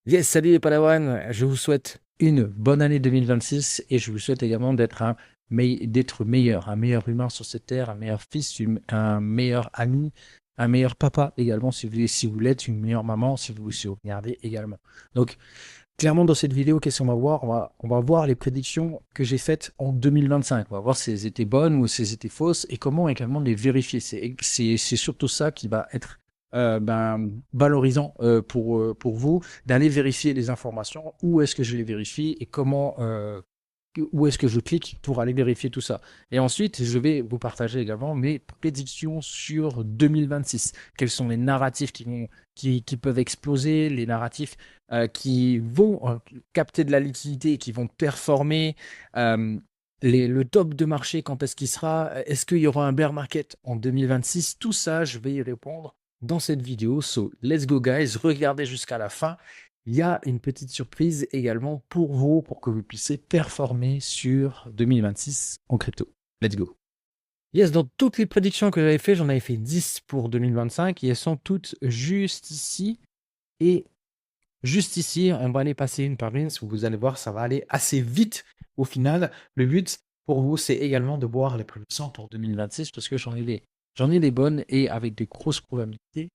Yes, salut les Padawan, je vous souhaite une bonne année 2026 et je vous souhaite également d'être meilleur, un meilleur humain sur cette terre, un meilleur fils, un meilleur ami, un meilleur papa également si vous l'êtes, une meilleure maman si vous regardez également. Donc, clairement, dans cette vidéo, qu'est-ce qu'on va voir? On va voir les prédictions que j'ai faites en 2025. On va voir si elles étaient bonnes ou si elles étaient fausses et comment également les vérifier. C'est surtout ça qui va être valorisant pour vous d'aller vérifier les informations. Où est-ce que je les vérifie et où est-ce que je clique pour aller vérifier tout ça. Et ensuite, je vais vous partager également mes prédictions sur 2026. Quels sont les narratifs qui peuvent exploser, les narratifs qui vont capter de la liquidité et qui vont performer. euh, le top de marché, quand est-ce qu'il sera? Est-ce qu'il y aura un bear market en 2026? Tout ça, je vais y répondre dans cette vidéo. So, let's go guys, regardez jusqu'à la fin. Il y a une petite surprise également pour vous, pour que vous puissiez performer sur 2026 en crypto. Let's go. Yes, dans toutes les prédictions que j'avais fait, j'en avais fait 10 pour 2025 et elles sont toutes juste ici. Et juste ici, on va aller passer une par une. Vous allez voir, ça va aller assez vite au final. Le but pour vous, c'est également de voir les prédictions pour 2026 parce que j'en ai des bonnes et avec des grosses probabilités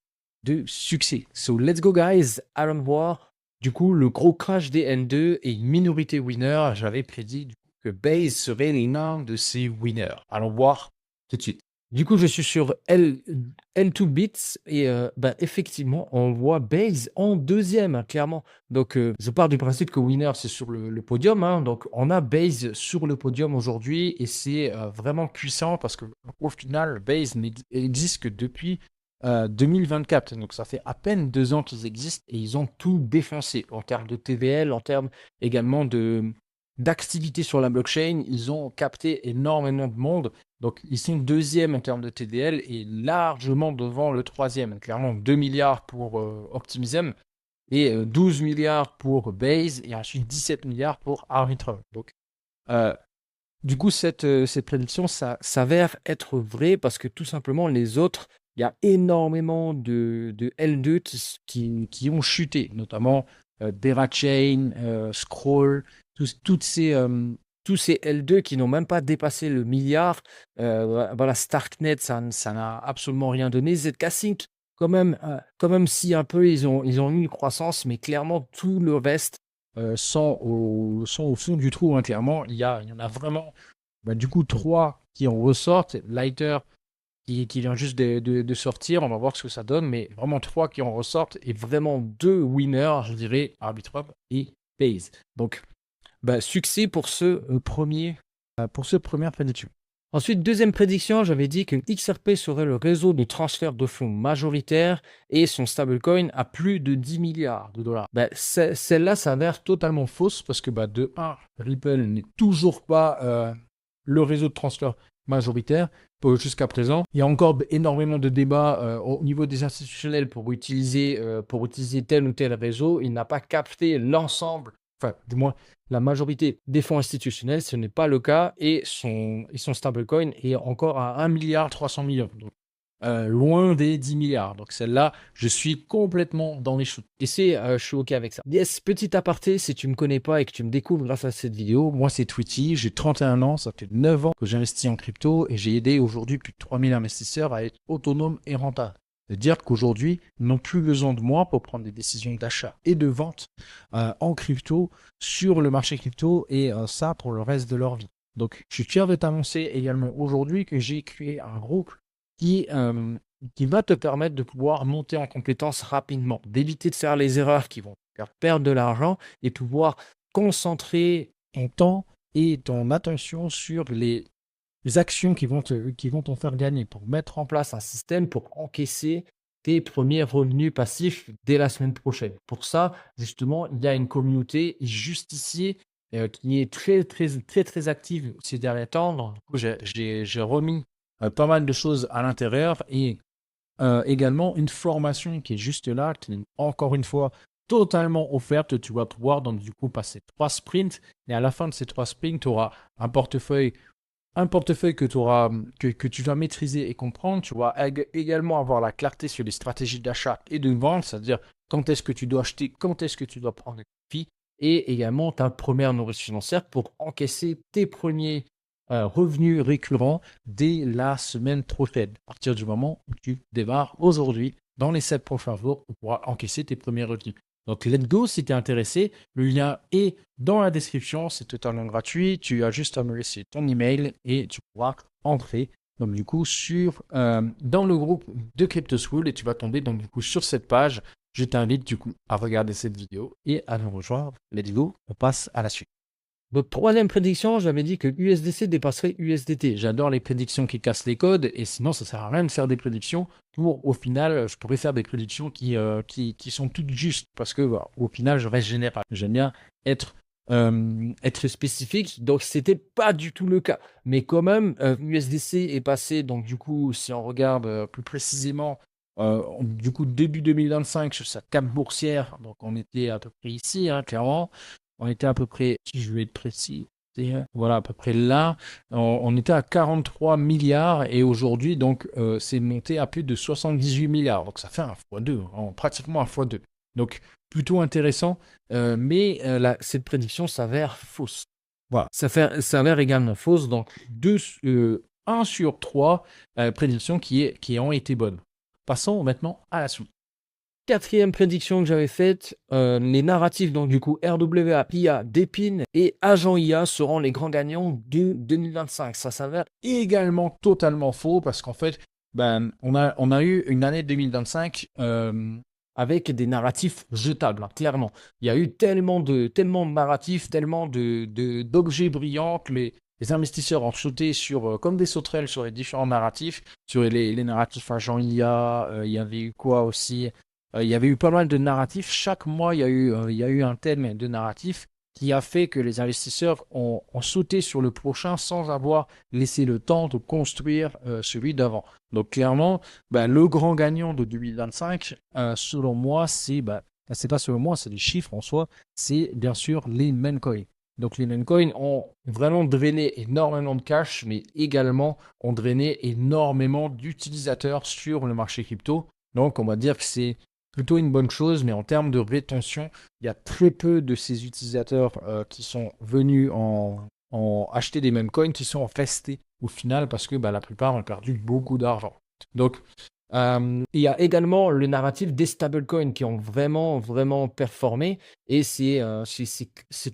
de succès. So, let's go guys, allons voir. Du coup, le gros crash des N2 et une minorité winner, j'avais prédit que Base serait l'un de ces winners. Allons voir tout de suite. Du coup, je suis sur N2 Bits et effectivement, on voit Base en deuxième, hein, clairement. Donc, je pars du principe que Winner, c'est sur le podium, hein. Donc, on a Base sur le podium aujourd'hui et c'est vraiment puissant parce qu'au final, Base n'existe que depuis 2024. Donc, ça fait à peine 2 ans qu'ils existent et ils ont tout défoncé en termes de TVL, en termes également d'activité sur la blockchain. Ils ont capté énormément de monde. Donc, ils sont deuxième en termes de TDL et largement devant le troisième. Clairement, 2 milliards pour Optimism et 12 milliards pour Base et ensuite 17 milliards pour Arbitrum. Donc, euh, du coup, cette prédiction, ça s'avère être vrai parce que tout simplement, les autres, il y a énormément de L2 qui ont chuté, notamment Derachain, Scroll, tous ces L2 qui n'ont même pas dépassé le milliard. Voilà, Starknet, ça n'a absolument rien donné. Zcash, quand même si un peu, ils ont eu une croissance, mais clairement, tout le reste sont au fond du trou entièrement. Il y en a vraiment, du coup, 3 qui en ressortent. Lighter qui vient juste de sortir, on va voir ce que ça donne, mais vraiment 3 qui en ressortent et vraiment 2 winners, je dirais, Arbitrum et Base. Donc, succès pour ce premier prédiction. Ensuite, deuxième prédiction, j'avais dit que XRP serait le réseau de transfert de fonds majoritaire et son stablecoin à plus de 10 milliards de dollars. Celle-là s'avère totalement fausse parce que de 1, Ripple n'est toujours pas le réseau de transfert majoritaire jusqu'à présent. Il y a encore énormément de débats au niveau des institutionnels pour utiliser tel ou tel réseau. Il n'a pas capté l'ensemble, enfin du moins la majorité des fonds institutionnels, ce n'est pas le cas et son stablecoin est encore à 1,3 milliard. Donc, loin des 10 milliards. Donc celle-là, je suis complètement dans les choux. Et je suis OK avec ça. Yes, petit aparté, si tu ne me connais pas et que tu me découvres grâce à cette vidéo, moi c'est Twitty, j'ai 31 ans, ça fait 9 ans que j'investis en crypto et j'ai aidé aujourd'hui plus de 3000 investisseurs à être autonomes et rentables. C'est-à-dire qu'aujourd'hui, ils n'ont plus besoin de moi pour prendre des décisions d'achat et de vente en crypto, sur le marché crypto, et ça pour le reste de leur vie. Donc, je suis fier de t'annoncer également aujourd'hui que j'ai créé un groupe qui va te permettre de pouvoir monter en compétences rapidement, d'éviter de faire les erreurs qui vont te faire perdre de l'argent et pouvoir concentrer ton temps et ton attention sur les actions qui vont t'en faire gagner, pour mettre en place un système pour encaisser tes premiers revenus passifs dès la semaine prochaine. Pour ça, justement, il y a une communauté juste ici qui est très, très, très, très active ces derniers temps. Donc, du coup, j'ai remis pas mal de choses à l'intérieur et également une formation qui est juste là, qui est encore une fois totalement offerte. Tu vas pouvoir donc du coup passer 3 sprints et à la fin de ces 3 sprints, tu auras un portefeuille un portefeuille que tu vas maîtriser et comprendre. Tu vas également avoir la clarté sur les stratégies d'achat et de vente, c'est-à-dire quand est-ce que tu dois acheter, quand est-ce que tu dois prendre des profits, et également ta première nourriture financière pour encaisser tes premiers revenus récurrents dès la semaine prochaine. À partir du moment où tu démarres aujourd'hui, dans les 7 prochains jours, tu pourras encaisser tes premiers revenus. Donc, let's go si tu es intéressé. Le lien est dans la description. C'est totalement gratuit. Tu as juste à me laisser ton email et tu pourras entrer donc, du coup, dans le groupe de Crypto School et tu vas tomber donc, du coup, sur cette page. Je t'invite du coup à regarder cette vidéo et à nous rejoindre. Let's go, on passe à la suite. Donc, troisième prédiction, j'avais dit que USDC dépasserait USDT. J'adore les prédictions qui cassent les codes et sinon, ça sert à rien de faire des prédictions pour, au final, je pourrais faire des prédictions qui sont toutes justes parce que, voilà, au final, je reste général. J'aime bien être spécifique, donc c'était pas du tout le cas. Mais quand même, USDC est passé, donc du coup, si on regarde plus précisément, du coup, début 2025 sur sa cape boursière, donc on était à peu près ici, hein, clairement. On était à peu près, si je vais être précis, voilà, à peu près là. On était à 43 milliards et aujourd'hui, donc, c'est monté à plus de 78 milliards. Donc, ça fait un x2, pratiquement un x2. Donc, plutôt intéressant, mais cette prédiction s'avère fausse. Voilà, ça s'avère également fausse. Donc, 1 sur 3 prédictions qui ont été bonnes. Passons maintenant à la suite. Quatrième prédiction que j'avais faite, les narratifs, donc du coup RWA, IA, Dépine et Agent IA seront les grands gagnants de 2025. Ça s'avère également totalement faux parce qu'en fait, on a eu une année 2025 avec des narratifs jetables, hein, clairement. Il y a eu tellement de narratifs, tellement d'objets brillants que les investisseurs ont sauté comme des sauterelles sur les différents narratifs, sur les narratifs Agent IA, il y avait eu quoi aussi? Il y avait eu pas mal de narratifs. Chaque mois, il y a eu un thème de narratif qui a fait que les investisseurs ont sauté sur le prochain sans avoir laissé le temps de construire celui d'avant. Donc clairement, le grand gagnant de 2025, selon moi, c'est pas selon moi, c'est des chiffres en soi, c'est bien sûr les meme coins. Donc les meme coins ont vraiment drainé énormément de cash, mais également ont drainé énormément d'utilisateurs sur le marché crypto. Donc on va dire que c'est plutôt une bonne chose, mais en termes de rétention, il y a très peu de ces utilisateurs qui sont venus en acheter des meme coins, qui sont restés au final parce que la plupart ont perdu beaucoup d'argent. Donc, il y a également le narratif des stablecoins qui ont vraiment, vraiment performé et c'est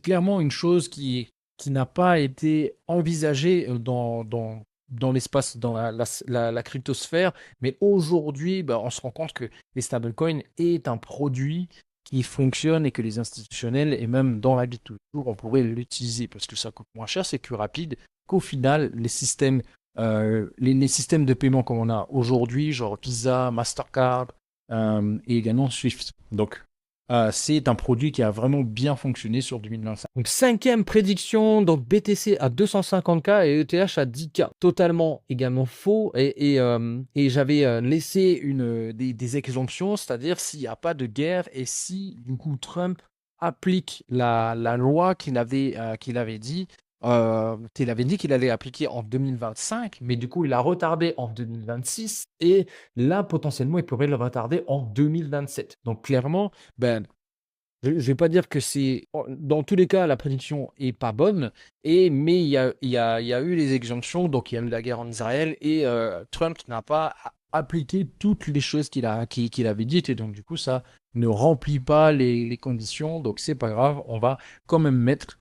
clairement une chose qui n'a pas été envisagée dans l'espace, dans la cryptosphère. Mais aujourd'hui, on se rend compte que les stablecoins est un produit qui fonctionne et que les institutionnels, et même dans la vie de tous les jours, on pourrait l'utiliser parce que ça coûte moins cher, c'est plus rapide qu'au final, les systèmes de paiement comme on a aujourd'hui, genre Visa, Mastercard et également Swift. Donc, c'est un produit qui a vraiment bien fonctionné sur 2025. Donc, cinquième prédiction, donc BTC à 250K et ETH à 10K. Totalement également faux. Et j'avais laissé des exemptions, c'est-à-dire s'il n'y a pas de guerre et si, du coup, Trump applique la loi qu'il avait dit. Il avait dit qu'il allait appliquer en 2025, mais du coup, il a retardé en 2026 et là, potentiellement, il pourrait le retarder en 2027. Donc, clairement, je ne vais pas dire que c'est... Dans tous les cas, la prédiction est pas bonne, mais il y a eu les exemptions, donc il y a eu la guerre en Israël et Trump n'a pas appliqué toutes les choses qu'il avait dites et donc du coup, ça ne remplit pas les conditions, donc c'est pas grave, on va quand même mettre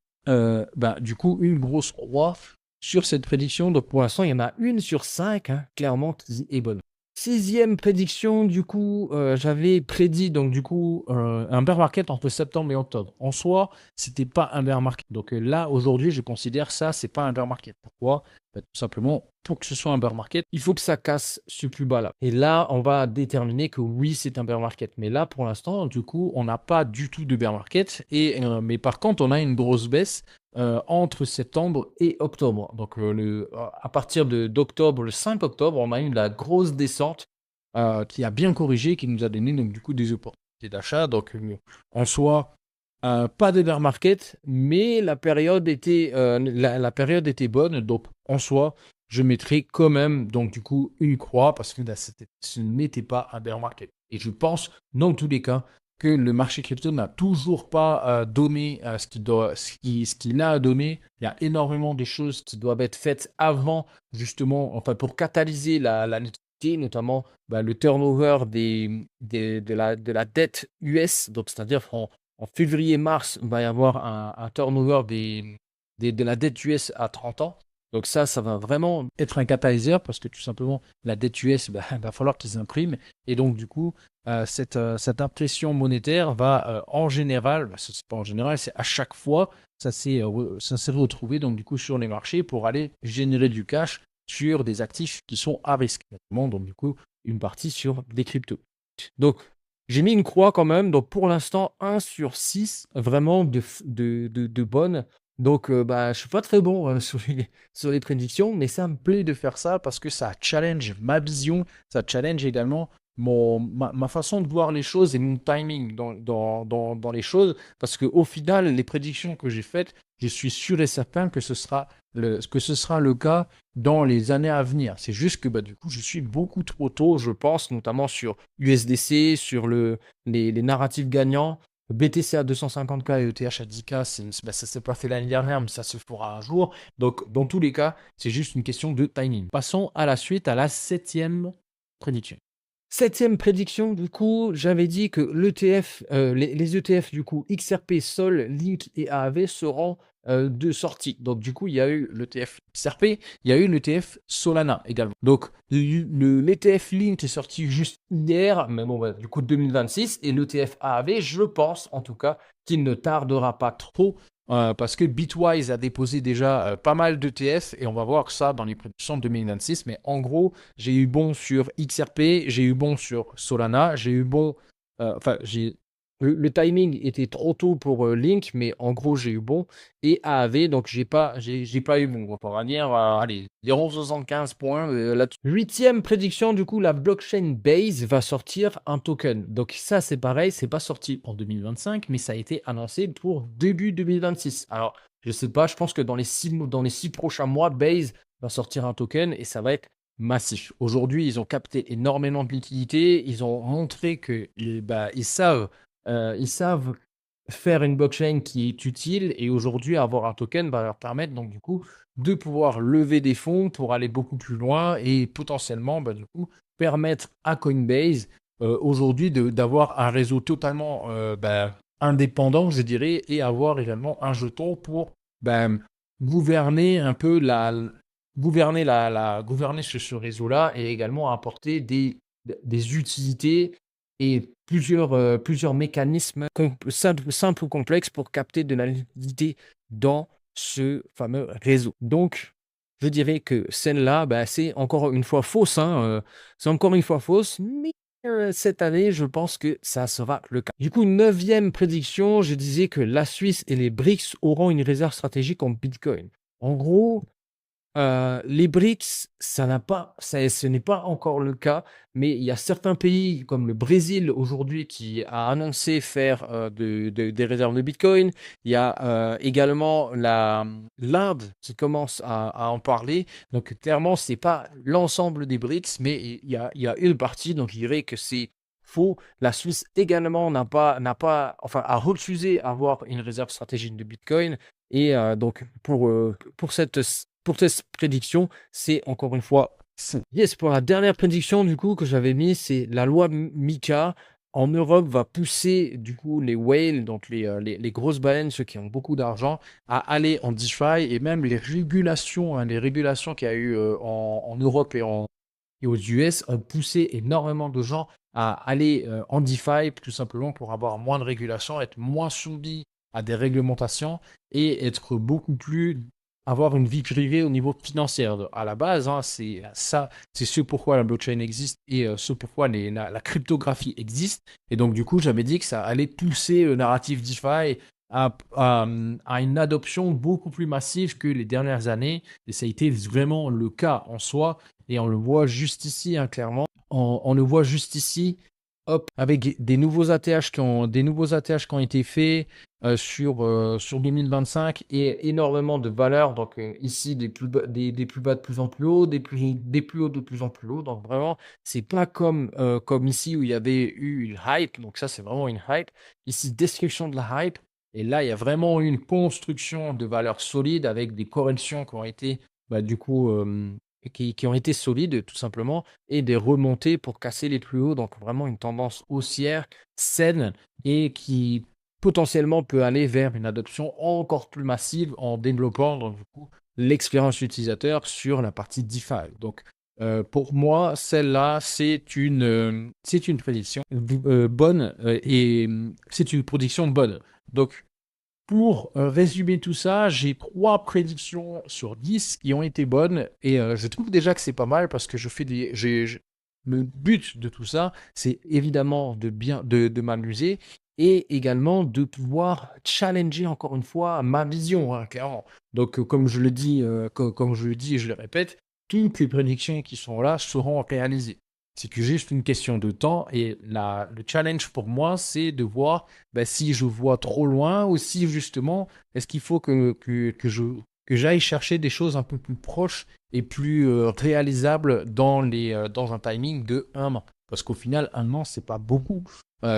du coup une grosse croix sur cette prédiction. Donc pour l'instant, il y en a 1 sur 5, hein, clairement, qui est bonne. Sixième prédiction, du coup, j'avais prédit donc du coup un bear market entre septembre et octobre. En soi, c'était pas un bear market. Donc là, aujourd'hui, je considère ça, c'est pas un bear market. Pourquoi? Tout simplement, pour que ce soit un bear market, il faut que ça casse ce plus bas là. Et là, on va déterminer que oui, c'est un bear market. Mais là, pour l'instant, du coup, on n'a pas du tout de bear market. Mais par contre, on a une grosse baisse entre septembre et octobre. Donc, à partir d'octobre, le 5 octobre, on a eu la grosse descente qui a bien corrigé, qui nous a donné donc, du coup des opportunités d'achat. Donc, en soi, Pas de bear market, mais la période la période était bonne. Donc, en soi, je mettrai quand même, donc du coup, une croix parce que là, ce n'était pas un bear market. Et je pense, dans tous les cas, que le marché crypto n'a toujours pas donné ce qu'il a à donner. Il y a énormément de choses qui doivent être faites avant, justement, enfin, pour catalyser la liquidité, notamment le turnover de la dette US. Donc, c'est-à-dire en février-mars, il va y avoir un turnover de la dette US à 30 ans. Donc ça va vraiment être un catalyseur parce que tout simplement, la dette US, il va falloir qu'ils impriment. Et donc, du coup, cette impression monétaire va en général, c'est pas en général, c'est à chaque fois, ça s'est retrouvé donc, du coup, sur les marchés pour aller générer du cash sur des actifs qui sont à risque. Notamment, donc, du coup, une partie sur des cryptos. Donc, j'ai mis une croix quand même. Donc, pour l'instant, 1 sur 6, vraiment de bonnes. Donc, je suis pas très bon sur les prédictions, mais ça me plaît de faire ça parce que ça challenge ma vision, ça challenge également ma façon de voir les choses et mon timing dans les choses. Parce qu'au final, les prédictions que j'ai faites, je suis sûr et certain que ce sera le cas dans les années à venir. C'est juste que du coup, je suis beaucoup trop tôt, je pense, notamment sur USDC, sur les narratifs gagnants. BTC à 250K et ETH à 10K, ça s'est pas fait l'année dernière, mais ça se fera un jour. Donc, dans tous les cas, c'est juste une question de timing. Passons à la suite, à la 7e prédiction. 7e prédiction, du coup, j'avais dit que les ETF, du coup, XRP, SOL, LINK et AAV seront de sortie. Donc, du coup, il y a eu l'ETF XRP, il y a eu l'ETF Solana également. Donc, l'ETF LINK est sorti juste hier, mais bon, du coup, 2026, et l'ETF AAV, je pense, en tout cas, qu'il ne tardera pas trop parce que Bitwise a déposé déjà pas mal d'ETF et on va voir ça dans les prédictions de 2026. Mais en gros, j'ai eu bon sur XRP, j'ai eu bon sur Solana, j'ai eu bon. Le timing était trop tôt pour Link, mais en gros, j'ai eu bon. Et AAV, donc j'ai pas eu bon. On va dire, allez, 0,75 points là-dessus. 8e prédiction, du coup, la blockchain Base va sortir un token. Donc ça, c'est pareil, c'est pas sorti en 2025, mais ça a été annoncé pour début 2026. Alors, je sais pas, je pense que dans les 6 prochains mois, Base va sortir un token et ça va être massif. Aujourd'hui, ils ont capté énormément de liquidités. Ils ont montré qu'ils savent faire une blockchain qui est utile et aujourd'hui avoir un token va leur permettre donc du coup de pouvoir lever des fonds pour aller beaucoup plus loin et potentiellement du coup permettre à Coinbase aujourd'hui d'avoir un réseau totalement indépendant, je dirais, et avoir également un jeton pour gouverner un peu gouverner ce réseau-là et également apporter des utilités et plusieurs mécanismes simples ou complexes pour capter de la liquidité dans ce fameux réseau. Donc, je dirais que celle-là, c'est encore une fois fausse. C'est encore une fois fausse, mais cette année, je pense que ça sera le cas. Du coup, 9e prédiction, je disais que la Suisse et les BRICS auront une réserve stratégique en Bitcoin. En gros, les BRICS, ce n'est pas encore le cas, mais il y a certains pays comme le Brésil aujourd'hui qui a annoncé faire des réserves de Bitcoin. Il y a également l'Inde qui commence à en parler. Donc clairement, c'est pas l'ensemble des BRICS, mais il y a une partie. Donc je dirais que c'est faux. La Suisse également a refusé d'avoir une réserve stratégique de Bitcoin. Et donc pour cette prédiction, c'est encore une fois faux. Yes, pour la dernière prédiction du coup que j'avais mis, c'est la loi MiCA en Europe va pousser du coup les whales, donc les grosses baleines, ceux qui ont beaucoup d'argent, à aller en DeFi et même les régulations qu'il y a eu en Europe et aux US ont poussé énormément de gens à aller en DeFi tout simplement pour avoir moins de régulation, être moins soumis à des réglementations et être beaucoup plus avoir une vie privée au niveau financier. À la base, c'est ça, c'est ce pourquoi la blockchain existe et ce pourquoi la cryptographie existe. Et donc, du coup, j'avais dit que ça allait pousser le narratif DeFi à une adoption beaucoup plus massive que les dernières années. Et ça a été vraiment le cas en soi. Et on le voit juste ici, clairement. On le voit juste ici hop, avec des nouveaux ATH qui ont été faits sur 2025 et énormément de valeurs. Donc ici, des plus bas de plus en plus haut, des plus hauts de plus en plus haut. Donc vraiment, c'est pas comme ici où il y avait eu une hype. Donc ça, c'est vraiment une hype. Ici, destruction de la hype. Et là, il y a vraiment une construction de valeurs solides avec des corrections qui ont été, du coup, qui ont été solides, tout simplement, et des remontées pour casser les plus hauts. Donc, vraiment une tendance haussière, saine, et qui potentiellement peut aller vers une adoption encore plus massive en développant, donc, du coup, l'expérience utilisateur sur la partie DeFi. Donc, pour moi, celle-là, c'est une prédiction bonne et c'est une prédiction bonne. Donc, pour résumer tout ça, j'ai 3 prédictions sur 10 qui ont été bonnes et je trouve déjà que c'est pas mal parce que le but de tout ça, c'est évidemment de m'amuser et également de pouvoir challenger encore une fois ma vision, hein, clairement. Donc, comme je le dis, comme je le dis et je le répète, toutes les prédictions qui sont là seront réalisées. C'est que juste une question de temps et le challenge pour moi, c'est de voir si je vois trop loin ou si justement, est-ce qu'il faut que j'aille chercher des choses un peu plus proches et plus réalisables dans un timing de un an. Parce qu'au final, un an, c'est pas beaucoup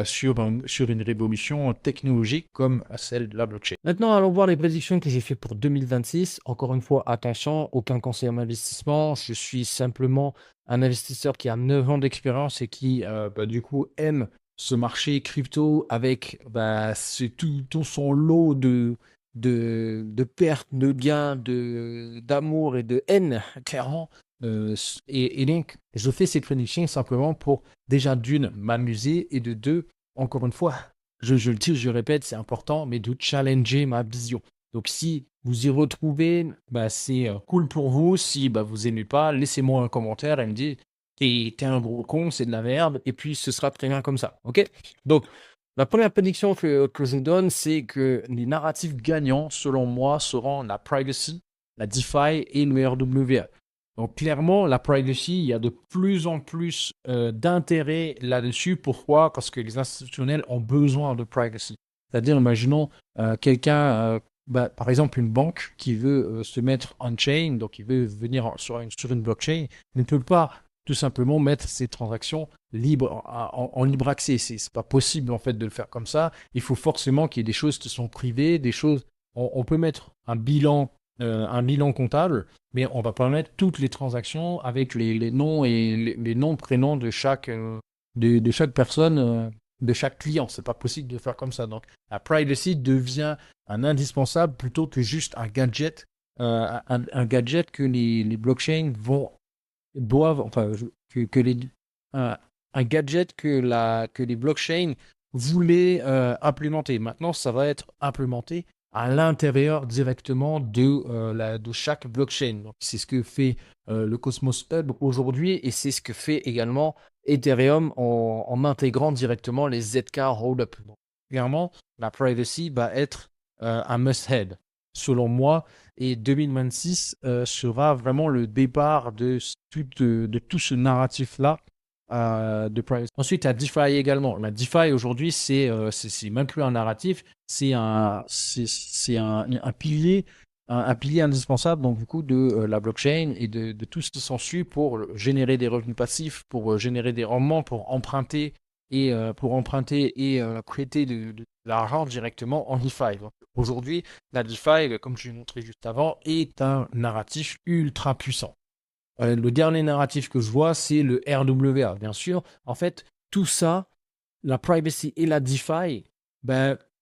sur une révolution technologique comme celle de la blockchain. Maintenant, allons voir les prédictions que j'ai fait pour 2026. Encore une fois, attention, aucun conseil en investissement. Je suis simplement un investisseur qui a 9 ans d'expérience et qui, du coup, aime ce marché crypto avec tout son lot de pertes, de gains, d'amour et de haine, clairement. Et donc, je fais cette prédiction simplement pour, déjà, d'une, m'amuser et de deux, encore une fois, je le dis, je le répète, c'est important, mais de challenger ma vision. Donc, si vous y retrouvez, c'est cool pour vous. Si vous aimez pas, laissez-moi un commentaire et me dites t'es un gros con, c'est de la merde, et puis ce sera très bien comme ça. Ok? Donc, la première prédiction que je donne, c'est que les narratifs gagnants, selon moi, seront la privacy, la DeFi et le RWA. Donc, clairement, la privacy, il y a de plus en plus d'intérêt là-dessus. Pourquoi? Parce que les institutionnels ont besoin de privacy. C'est-à-dire, imaginons quelqu'un, par exemple, une banque qui veut se mettre on-chain, donc qui veut venir sur une blockchain, ne peut pas tout simplement mettre ses transactions libres en libre accès. C'est pas possible en fait de le faire comme ça. Il faut forcément qu'il y ait des choses qui sont privées, des choses. On peut mettre un bilan comptable, mais on va pas mettre toutes les transactions avec les noms et les noms, prénoms de chaque personne, de chaque client. C'est pas possible de faire comme ça. Donc, la privacy devient un indispensable plutôt que juste un gadget, un gadget que les blockchains que un gadget que les blockchains voulaient implémenter. Maintenant, ça va être implémenté à l'intérieur directement de chaque blockchain. Donc, c'est ce que fait le Cosmos Hub aujourd'hui et c'est ce que fait également Ethereum en intégrant directement les ZK Rollup. Donc, clairement, la privacy va être un must-have, selon moi, et 2026 sera vraiment le départ de tout ce narratif-là de privacy. Ensuite, la DeFi également. La DeFi aujourd'hui, c'est même plus un narratif, c'est un pilier, un pilier indispensable donc du coup de la blockchain et de tout ce qui s'ensuit pour générer des revenus passifs, pour générer des rendements, pour emprunter et prêter de l'argent directement en DeFi. Donc, aujourd'hui, la DeFi, comme je l'ai montré juste avant, est un narratif ultra puissant. Le dernier narratif que je vois, c'est le RWA. Bien sûr, en fait, tout ça, la privacy et la DeFi,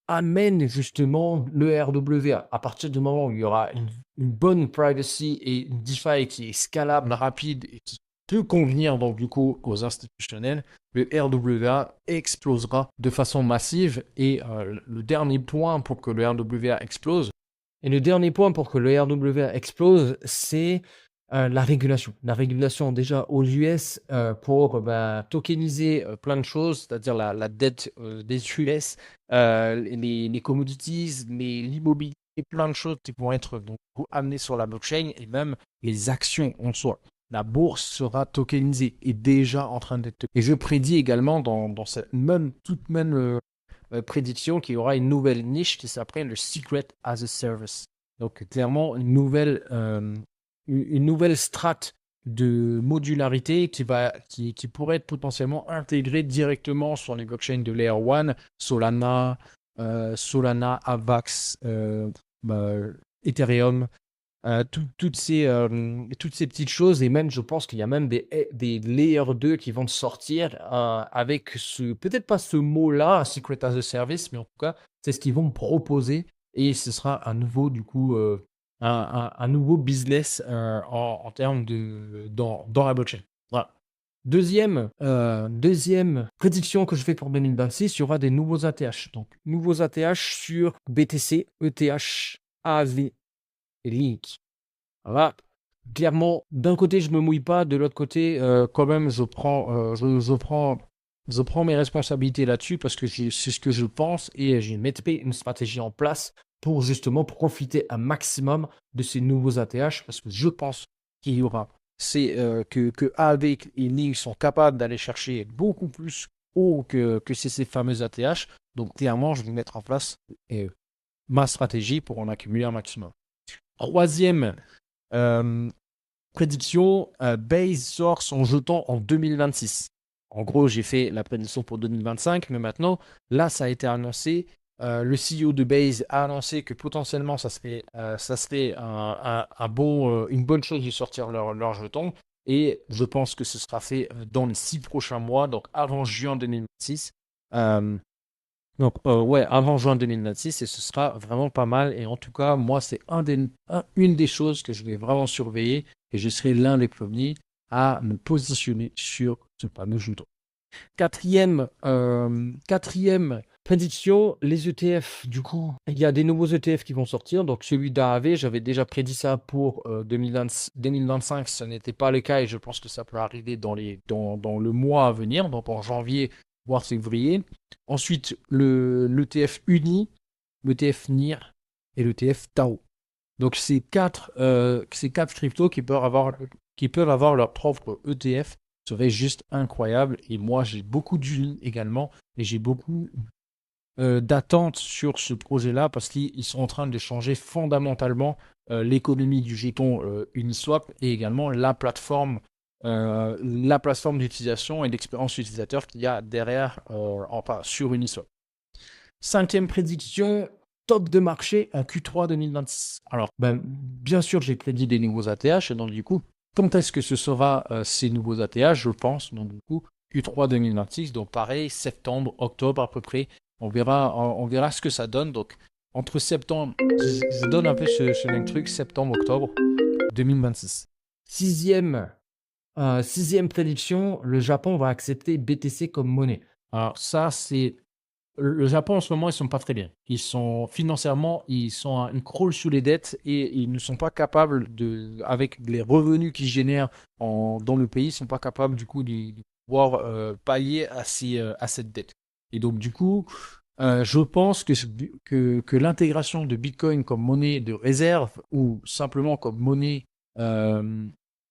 amènent justement le RWA. À partir du moment où il y aura une bonne privacy et une DeFi qui est scalable, rapide et qui peut convenir donc du coup aux institutionnels, le RWA explosera de façon massive. Et le dernier point pour que le RWA explose, c'est la régulation. La régulation déjà aux US pour tokeniser plein de choses, c'est-à-dire la dette des US, les commodities, l'immobilier, plein de choses qui vont être donc amenées sur la blockchain et même les actions en soi. la bourse sera tokenisée, est déjà en train d'être. Et je prédis également dans cette toute même prédiction qu'il y aura une nouvelle niche qui s'appelle le Secret as a Service. Donc clairement une nouvelle strate de modularité qui pourrait être potentiellement intégrée directement sur les blockchains de Layer 1, Solana, Avax, bah, Ethereum, toutes ces petites choses, et même je pense qu'il y a même des Layer 2 qui vont sortir avec peut-être pas ce mot-là, Secret as a Service, mais en tout cas, c'est ce qu'ils vont proposer, et ce sera un nouveau, du coup, un nouveau business en termes dans la blockchain. Voilà. Deuxième prédiction que je fais pour 2026, il y aura des nouveaux ATH. Donc, nouveaux ATH sur BTC, ETH, AV et Link. Voilà. Clairement, d'un côté, je me mouille pas, de l'autre côté, quand même, je prends mes responsabilités là-dessus parce que c'est ce que je pense et j'ai mis une stratégie en place pour justement profiter un maximum de ces nouveaux ATH parce que je pense qu'il y aura. C'est que avec et Link sont capables d'aller chercher beaucoup plus haut que ces fameux ATH. Donc, clairement, je vais mettre en place ma stratégie pour en accumuler un maximum. Troisième prédiction, Base sort son jeton en 2026. En gros, j'ai fait la prédiction pour 2025, mais maintenant, là, ça a été annoncé. Le CEO de Base a annoncé que potentiellement, ça serait une bonne chose de sortir leur jeton. Et je pense que ce sera fait dans les 6 prochains mois, donc avant juin 2026. Donc, ouais, avant juin 2026, et ce sera vraiment pas mal. Et en tout cas, moi, c'est une des choses que je vais vraiment surveiller, et je serai l'un des premiers à me positionner sur ce fameux jeton. Quatrième prédiction, les ETF. Du coup, il y a des nouveaux ETF qui vont sortir. Donc, celui d'AAV, j'avais déjà prédit ça pour 2025. Ce n'était pas le cas, et je pense que ça peut arriver dans le mois à venir, donc en janvier, voire février. Ensuite, l'ETF UNI, l'ETF NIR et l'ETF TAO. Donc, ces quatre cryptos qui peuvent avoir leur propre ETF serait juste incroyable. Et moi, j'ai beaucoup d'UNI également, et j'ai beaucoup d'attentes sur ce projet-là parce qu'ils sont en train de changer fondamentalement l'économie du jeton Uniswap et également la plateforme d'utilisation et d'expérience utilisateur qu'il y a derrière sur Uniswap. Cinquième prédiction, top de marché à Q3 2026. Alors, bien sûr, j'ai prédit des nouveaux ATH, et donc du coup, quand est-ce que ce sera ces nouveaux ATH? Je pense, donc du coup, Q3 2026, donc pareil, septembre, octobre à peu près. On verra ce que ça donne. Donc, entre septembre, je donne un peu ce même truc, septembre-octobre 2026. Sixième prédiction, le Japon va accepter BTC comme monnaie. Alors ça, c'est... Le Japon, en ce moment, ils sont pas très bien. Financièrement, ils sont une crawl sous les dettes, et ils ne sont pas capables avec les revenus qu'ils génèrent dans le pays, ils ne sont pas capables, du coup, de pouvoir pallier à cette dette. Et donc, du coup, je pense que l'intégration de Bitcoin comme monnaie de réserve ou simplement comme monnaie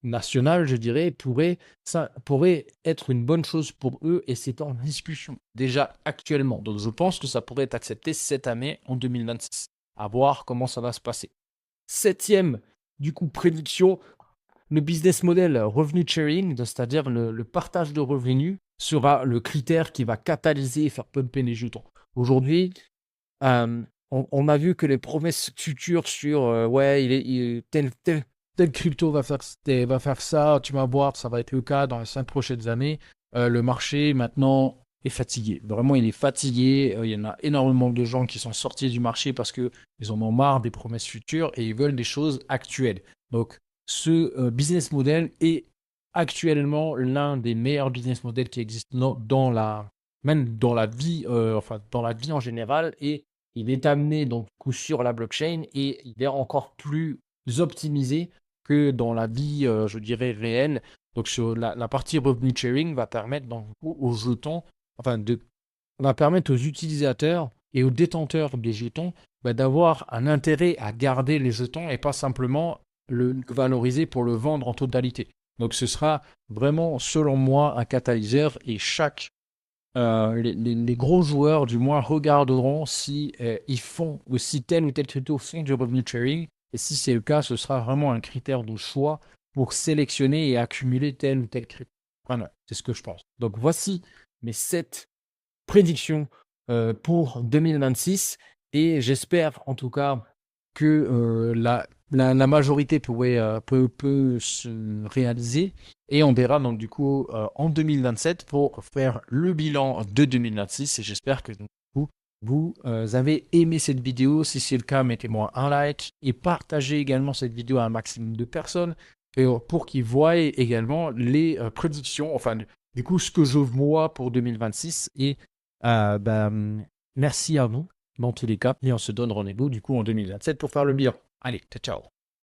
nationale, je dirais, pourrait être une bonne chose pour eux, et c'est en discussion déjà actuellement. Donc, je pense que ça pourrait être accepté cette année, en 2026. À voir comment ça va se passer. Septième, du coup, prédiction, le business model revenu sharing, c'est-à-dire le partage de revenus, sera le critère qui va catalyser et faire pumper les jetons. Aujourd'hui, on a vu que les promesses futures sur tel crypto va faire ça, tu vas voir, ça va être le cas dans les 5 prochaines années. Le marché maintenant est fatigué. Vraiment, il est fatigué. Il y en a énormément de gens qui sont sortis du marché parce qu'ils en ont marre des promesses futures et ils veulent des choses actuelles. Donc, ce business model est actuellement l'un des meilleurs business models qui existent même dans la vie, dans la vie en général, et il est amené donc sur la blockchain, et il est encore plus optimisé que dans la vie, je dirais, réelle. Donc sur la partie revenu sharing va permettre donc aux jetons, va permettre aux utilisateurs et aux détenteurs des jetons d'avoir un intérêt à garder les jetons et pas simplement le valoriser pour le vendre en totalité. Donc ce sera vraiment, selon moi, un catalyseur et les gros joueurs du moins regarderont si ils font ou si tel ou tel crypto font du revenue sharing. Et si c'est le cas, ce sera vraiment un critère de choix pour sélectionner et accumuler tel ou tel crypto. Voilà, c'est ce que je pense. Donc voici mes 7 prédictions pour 2026 et j'espère en tout cas que la majorité peut se réaliser et on verra donc du coup en 2027 pour faire le bilan de 2026 et j'espère que donc, vous avez aimé cette vidéo. Si c'est le cas, mettez-moi un like et partagez également cette vidéo à un maximum de personnes pour qu'ils voient également les prédictions, enfin du coup ce que je vois pour 2026 et merci à vous dans tous les cas et on se donne rendez-vous du coup en 2027 pour faire le bilan. Allez, ciao ciao.